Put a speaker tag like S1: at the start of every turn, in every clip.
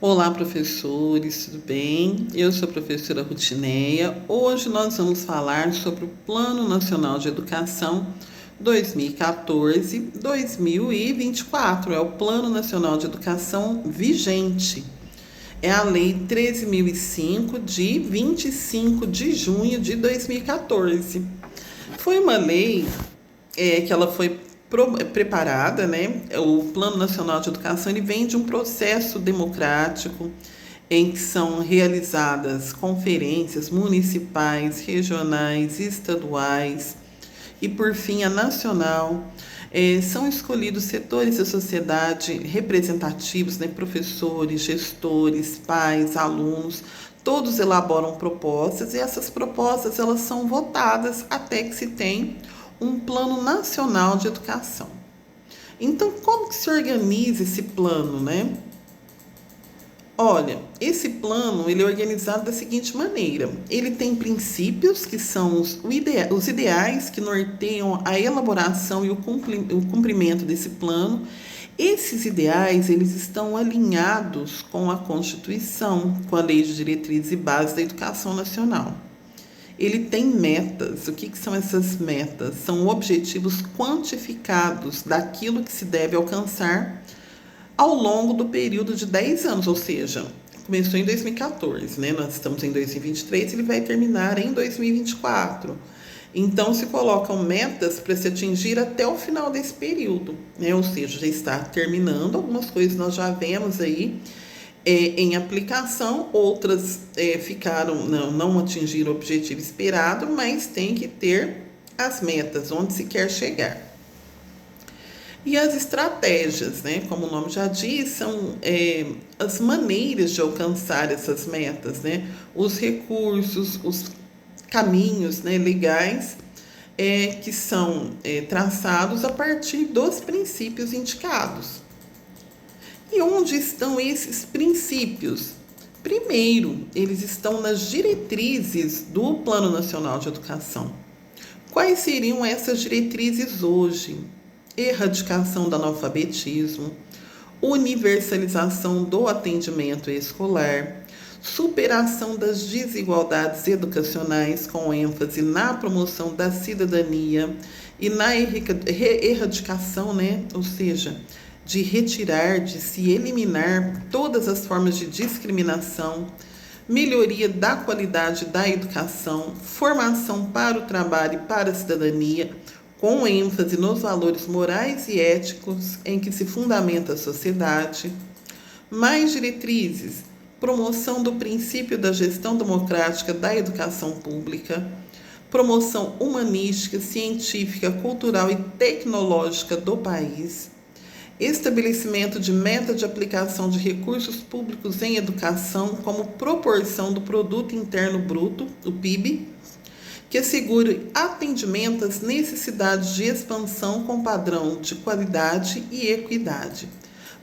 S1: Olá, professores, tudo bem? Eu sou a professora Rutineia. Hoje nós vamos falar sobre o Plano Nacional de Educação 2014-2024. É o Plano Nacional de Educação vigente. É a Lei 13.005, de 25 de junho de 2014. Foi uma lei que ela foi preparada, né? O Plano Nacional de Educação ele vem de um processo democrático em que são realizadas conferências municipais, regionais, estaduais e, por fim, a nacional. São escolhidos setores da sociedade representativos, né? Professores, gestores, pais, alunos, todos elaboram propostas e essas propostas elas são votadas até que se tem um plano nacional de educação. Então, como que se organiza esse plano, né? Olha, esse plano ele é organizado da seguinte maneira: ele tem princípios que são os ideais que norteiam a elaboração e o cumprimento desse plano. Esses ideais eles estão alinhados com a Constituição, com a Lei de Diretrizes e Bases da Educação Nacional. Ele tem metas. O que são essas metas? São objetivos quantificados daquilo que se deve alcançar ao longo do período de 10 anos, ou seja, começou em 2014, né? Nós estamos em 2023, ele vai terminar em 2024. Então, se colocam metas para se atingir até o final desse período, né? Ou seja, já está terminando, algumas coisas nós já vemos aí em aplicação, outras ficaram, não atingiram o objetivo esperado, mas tem que ter as metas, onde se quer chegar. E as estratégias, né? Como o nome já diz, são as maneiras de alcançar essas metas, né? Os recursos, os caminhos, né, legais que são traçados a partir dos princípios indicados. E onde estão esses princípios? Primeiro, eles estão nas diretrizes do Plano Nacional de Educação. Quais seriam essas diretrizes hoje? Erradicação do analfabetismo, universalização do atendimento escolar, superação das desigualdades educacionais com ênfase na promoção da cidadania e na erradicação, né? Ou seja, de retirar, de se eliminar todas as formas de discriminação, melhoria da qualidade da educação, formação para o trabalho e para a cidadania, com ênfase nos valores morais e éticos em que se fundamenta a sociedade. Mais diretrizes: promoção do princípio da gestão democrática da educação pública, promoção humanística, científica, cultural e tecnológica do país, estabelecimento de meta de aplicação de recursos públicos em educação como proporção do Produto Interno Bruto, o PIB, que assegure atendimento às necessidades de expansão com padrão de qualidade e equidade,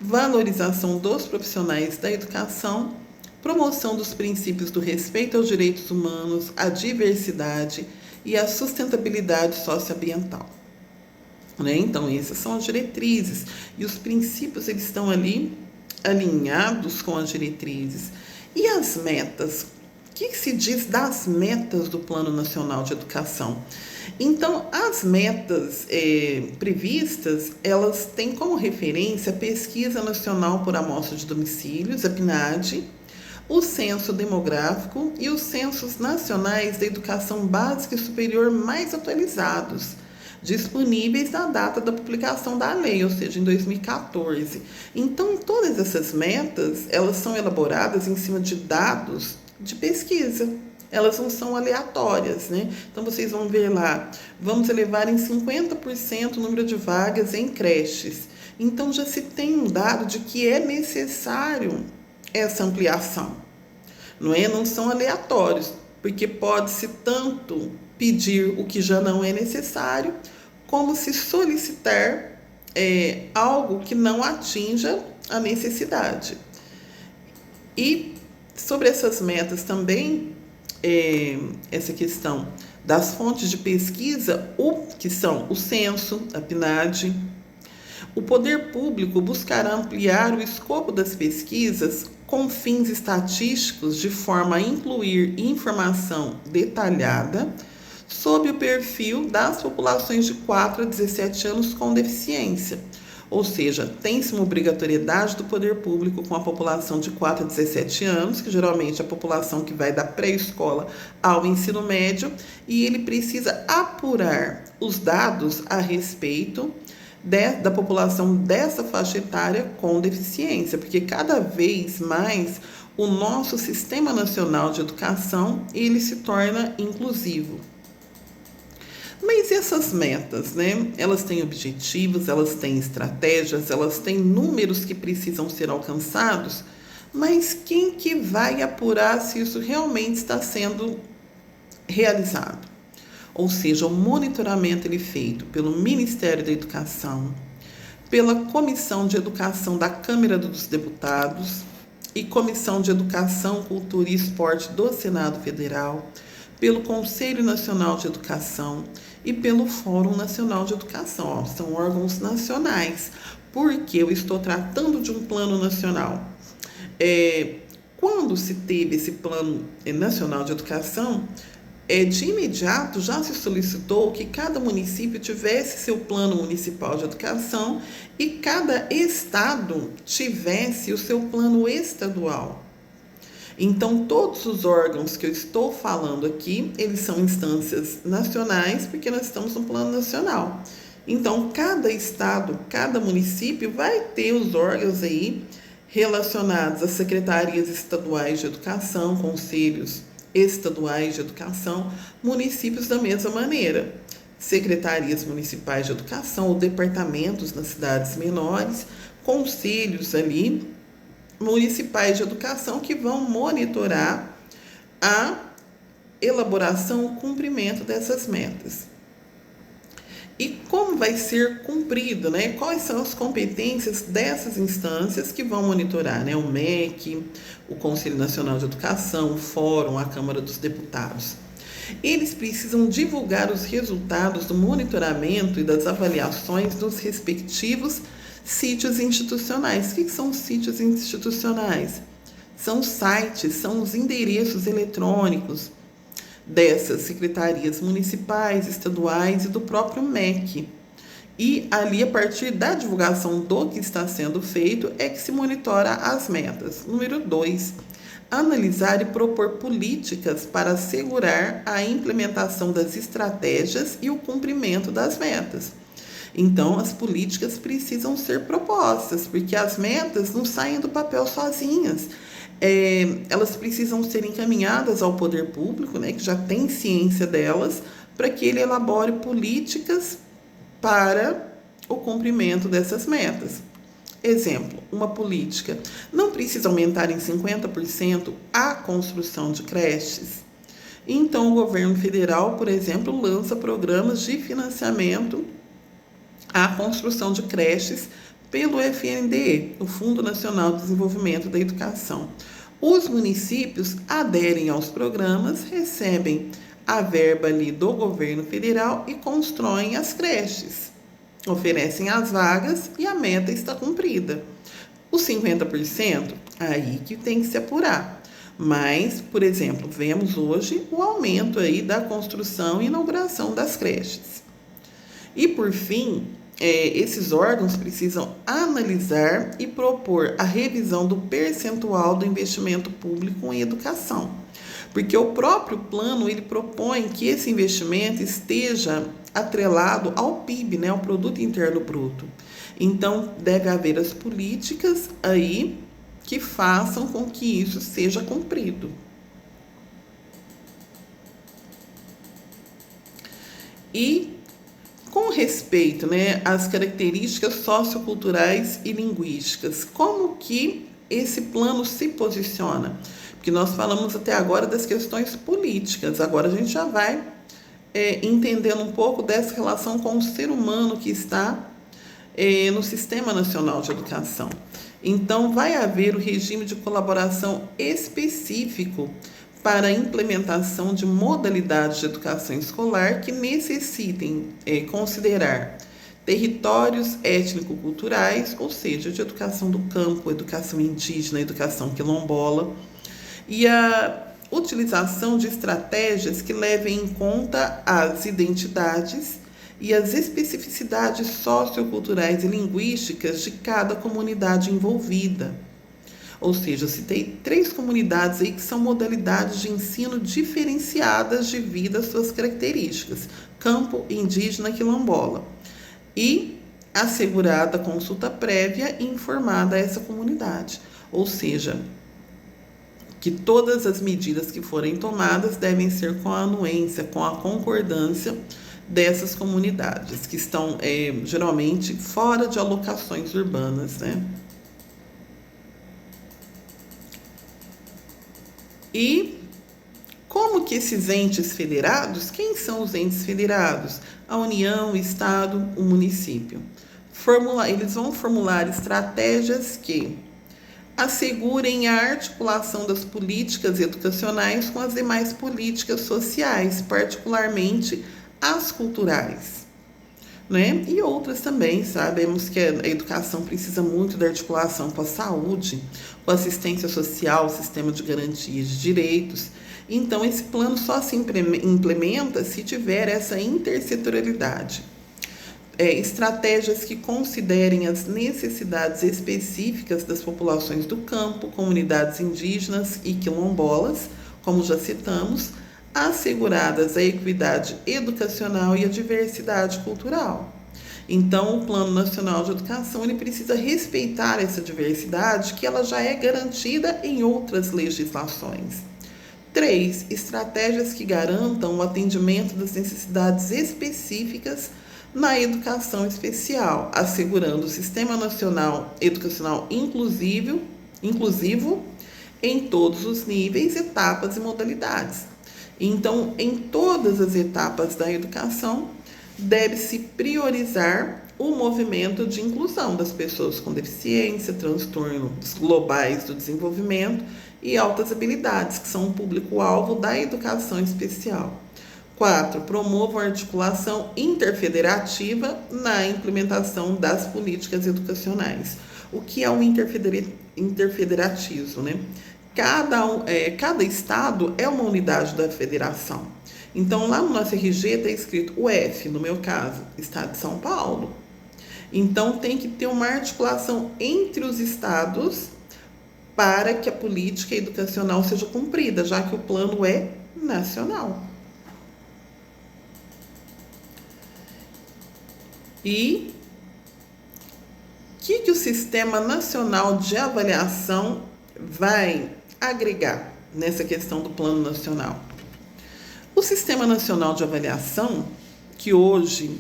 S1: valorização dos profissionais da educação, promoção dos princípios do respeito aos direitos humanos, à diversidade e à sustentabilidade socioambiental. Então, essas são as diretrizes e os princípios eles estão ali alinhados com as diretrizes. E as metas? O que se diz das metas do Plano Nacional de Educação? Então, as metas previstas, elas têm como referência a Pesquisa Nacional por Amostra de Domicílios, a PNAD, o Censo Demográfico e os Censos Nacionais da Educação Básica e Superior mais atualizados, disponíveis na data da publicação da lei, ou seja, em 2014. Então, todas essas metas, elas são elaboradas em cima de dados de pesquisa. Elas não são aleatórias, né? Então, vocês vão ver lá, vamos elevar em 50% o número de vagas em creches. Então, já se tem um dado de que é necessário essa ampliação. Não são aleatórios, porque pode-se tanto pedir o que já não é necessário, como se solicitar algo que não atinja a necessidade. E sobre essas metas também, essa questão das fontes de pesquisa, que são o censo, a PNAD, o poder público buscará ampliar o escopo das pesquisas com fins estatísticos de forma a incluir informação detalhada sob o perfil das populações de 4 a 17 anos com deficiência. Ou seja, tem-se uma obrigatoriedade do poder público com a população de 4 a 17 anos, que geralmente é a população que vai da pré-escola ao ensino médio, e ele precisa apurar os dados a respeito da população dessa faixa etária com deficiência, porque cada vez mais o nosso Sistema Nacional de Educação ele se torna inclusivo. Mas essas metas, né? Elas têm objetivos, elas têm estratégias, elas têm números que precisam ser alcançados, mas quem que vai apurar se isso realmente está sendo realizado? Ou seja, o monitoramento ele é feito pelo Ministério da Educação, pela Comissão de Educação da Câmara dos Deputados e Comissão de Educação, Cultura e Esporte do Senado Federal, pelo Conselho Nacional de Educação e pelo Fórum Nacional de Educação. São órgãos nacionais, porque eu estou tratando de um plano nacional. Quando se teve esse plano nacional de educação, de imediato já se solicitou que cada município tivesse seu plano municipal de educação e cada estado tivesse o seu plano estadual. Então, todos os órgãos que eu estou falando aqui, eles são instâncias nacionais, porque nós estamos no plano nacional. Então, cada estado, cada município vai ter os órgãos aí relacionados às secretarias estaduais de educação, conselhos estaduais de educação, municípios da mesma maneira. Secretarias municipais de educação ou departamentos nas cidades menores, conselhos ali municipais de educação que vão monitorar a elaboração, o cumprimento dessas metas. E como vai ser cumprido, né? Quais são as competências dessas instâncias que vão monitorar, né? O MEC, o Conselho Nacional de Educação, o Fórum, a Câmara dos Deputados. Eles precisam divulgar os resultados do monitoramento e das avaliações dos respectivos sítios institucionais. O que são sítios institucionais? São sites, são os endereços eletrônicos dessas secretarias municipais, estaduais e do próprio MEC. E ali, a partir da divulgação do que está sendo feito, é que se monitora as metas. Número 2, analisar e propor políticas para assegurar a implementação das estratégias e o cumprimento das metas. Então, as políticas precisam ser propostas, porque as metas não saem do papel sozinhas. Elas precisam ser encaminhadas ao poder público, né, que já tem ciência delas, para que ele elabore políticas para o cumprimento dessas metas. Exemplo, uma política não precisa aumentar em 50% a construção de creches. Então, o governo federal, por exemplo, lança programas de financiamento à construção de creches pelo FNDE, o Fundo Nacional de Desenvolvimento da Educação. Os municípios aderem aos programas, recebem a verba ali do governo federal e constroem as creches, oferecem as vagas e a meta está cumprida. Os 50%, aí que tem que se apurar. Mas, por exemplo, vemos hoje o aumento aí da construção e inauguração das creches. E, por fim, esses órgãos precisam analisar e propor a revisão do percentual do investimento público em educação. Porque o próprio plano, ele propõe que esse investimento esteja atrelado ao PIB, né, ao Produto Interno Bruto. Então, deve haver as políticas aí que façam com que isso seja cumprido. E com respeito, né, às características socioculturais e linguísticas, como que esse plano se posiciona? Porque nós falamos até agora das questões políticas, agora a gente já vai entendendo um pouco dessa relação com o ser humano que está no Sistema Nacional de Educação. Então, vai haver o regime de colaboração específico para a implementação de modalidades de educação escolar que necessitem considerar territórios étnico-culturais, ou seja, de educação do campo, educação indígena, educação quilombola, e a utilização de estratégias que levem em conta as identidades e as especificidades socioculturais e linguísticas de cada comunidade envolvida. Ou seja, eu citei 3 comunidades aí que são modalidades de ensino diferenciadas devido às suas características: campo, indígena, quilombola. E assegurada a consulta prévia e informada a essa comunidade. Ou seja, que todas as medidas que forem tomadas devem ser com a anuência, com a concordância dessas comunidades, que estão geralmente fora de alocações urbanas, né? E como que esses entes federados, quem são os entes federados? A União, o Estado, o município. Eles vão formular estratégias que assegurem a articulação das políticas educacionais com as demais políticas sociais, particularmente as culturais, né? E outras também. Sabemos que a educação precisa muito da articulação com a saúde, com a assistência social, sistema de garantias de direitos. Então, esse plano só se implementa se tiver essa intersetorialidade. Estratégias que considerem as necessidades específicas das populações do campo, comunidades indígenas e quilombolas, como já citamos, asseguradas a equidade educacional e a diversidade cultural. Então, o Plano Nacional de Educação ele precisa respeitar essa diversidade que ela já é garantida em outras legislações. 3. Estratégias que garantam o atendimento das necessidades específicas na educação especial, assegurando o Sistema Nacional Educacional inclusivo em todos os níveis, etapas e modalidades. Então, em todas as etapas da educação, deve-se priorizar o movimento de inclusão das pessoas com deficiência, transtornos globais do desenvolvimento e altas habilidades, que são o público-alvo da educação especial. 4. Promovam a articulação interfederativa na implementação das políticas educacionais. O que é um interfederatismo, né? Cada estado é uma unidade da federação. Então, lá no nosso RG está escrito o F, no meu caso, Estado de São Paulo. Então, tem que ter uma articulação entre os estados para que a política educacional seja cumprida, já que o plano é nacional. E o que o Sistema Nacional de Avaliação vai agregar nessa questão do Plano Nacional? O Sistema Nacional de Avaliação, que hoje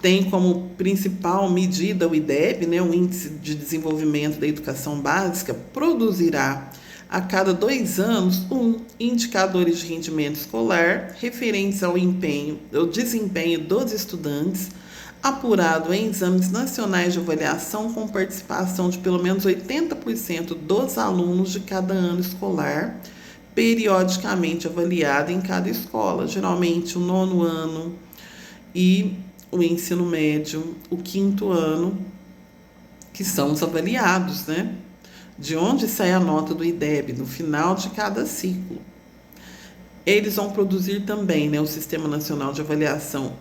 S1: tem como principal medida o IDEB, né, o Índice de Desenvolvimento da Educação Básica, produzirá a cada 2 anos indicadores de rendimento escolar referentes ao desempenho dos estudantes, apurado em exames nacionais de avaliação com participação de pelo menos 80% dos alunos de cada ano escolar, periodicamente avaliado em cada escola, geralmente o 9º ano e o ensino médio, o 5º ano, que são os avaliados, né? De onde sai a nota do IDEB, no final de cada ciclo. Eles vão produzir também, né, o Sistema Nacional de Avaliação,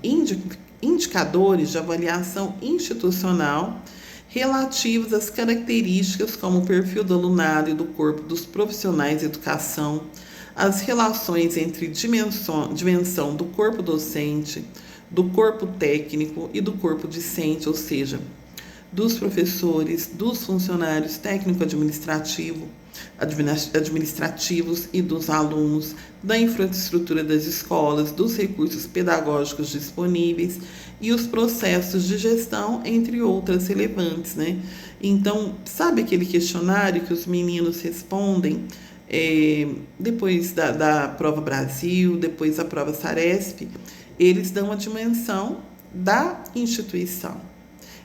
S1: indicadores de avaliação institucional relativos às características como o perfil do alunado e do corpo dos profissionais de educação, as relações entre dimensão do corpo docente, do corpo técnico e do corpo discente, ou seja, dos professores, dos funcionários administrativos e dos alunos, da infraestrutura das escolas, dos recursos pedagógicos disponíveis e os processos de gestão, entre outras relevantes, né? Então, sabe aquele questionário que os meninos respondem depois da prova Brasil, depois da prova Saresp? Eles dão a dimensão da instituição.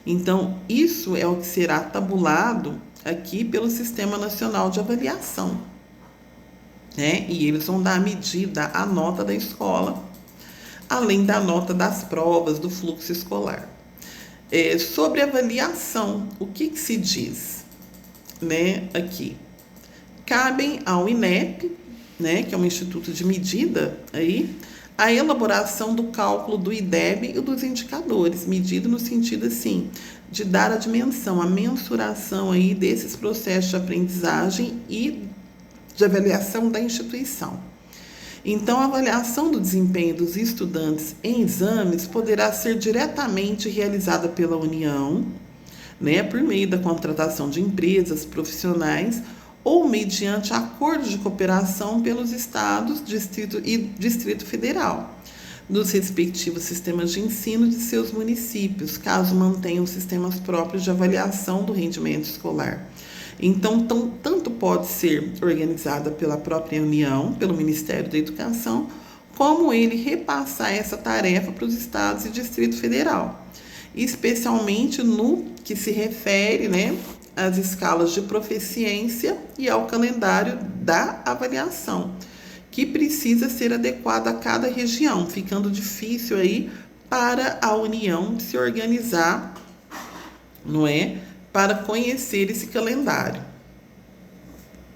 S1: Então, isso é o que será tabulado aqui pelo Sistema Nacional de Avaliação, né? E eles vão dar a medida, a nota da escola, além da nota das provas do fluxo escolar. Sobre avaliação, o que se diz, né, aqui? Cabem ao INEP, né, que é um instituto de medida, aí, a elaboração do cálculo do IDEB e dos indicadores, medida no sentido, assim, de dar a dimensão, a mensuração aí desses processos de aprendizagem e de avaliação da instituição. Então, a avaliação do desempenho dos estudantes em exames poderá ser diretamente realizada pela União, né, por meio da contratação de empresas profissionais ou mediante acordo de cooperação pelos estados, distrito e Distrito Federal, dos respectivos sistemas de ensino de seus municípios, caso mantenham sistemas próprios de avaliação do rendimento escolar. Então, tanto pode ser organizada pela própria União, pelo Ministério da Educação, como ele repassar essa tarefa para os estados e Distrito Federal, especialmente no que se refere, né, às escalas de proficiência e ao calendário da avaliação, que precisa ser adequado a cada região, ficando difícil aí para a União se organizar, não é, para conhecer esse calendário.